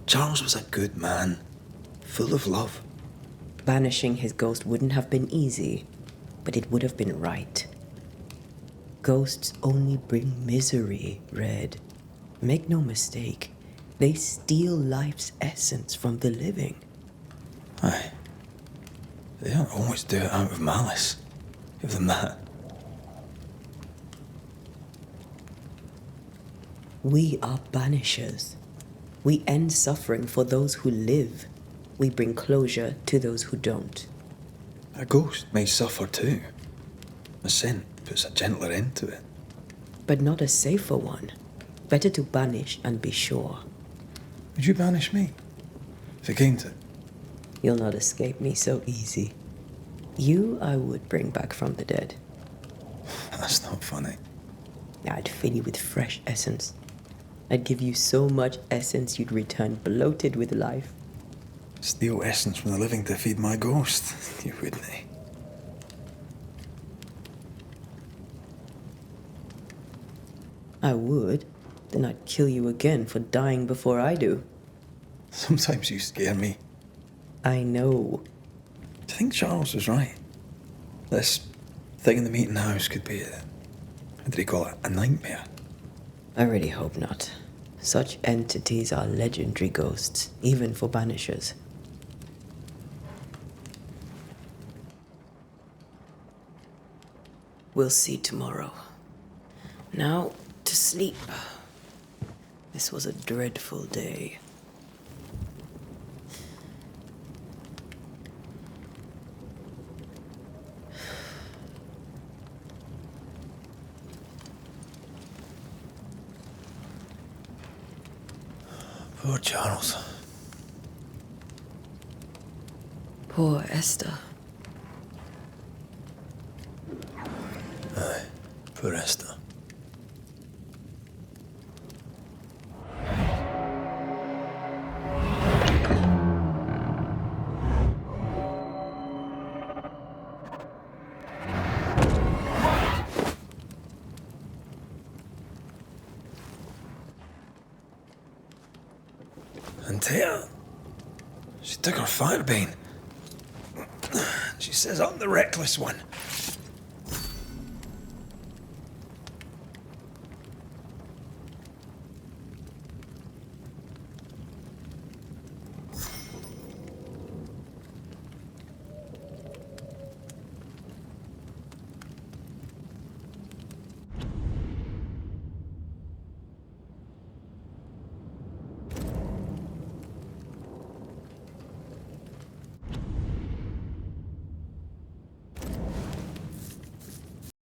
Charles was a good man, full of love. Banishing his ghost wouldn't have been easy, but it would have been right. Ghosts only bring misery, Red. Make no mistake, they steal life's essence from the living. Aye. They don't always do it out of malice. Give them that. We are banishers. We end suffering for those who live. We bring closure to those who don't. A ghost may suffer too. A scent puts a gentler end to it. But not a safer one. Better to banish and be sure. Would you banish me? If it came to it? You'll not escape me so easy. You I would bring back from the dead. That's not funny. I'd fill you with fresh essence. I'd give you so much essence you'd return bloated with life. Steal essence from the living to feed my ghost. You wouldn't, eh? I would. Then I'd kill you again for dying before I do. Sometimes you scare me. I know. Do you think Charles was right? This thing in the meeting house could be what did he call it? A nightmare? I really hope not. Such entities are legendary ghosts, even for banishers. We'll see tomorrow. Now, to sleep. This was a dreadful day. Poor Charles. Poor Esther. Aye, poor Esther. And Tia, she took her firebane. She says I'm the reckless one.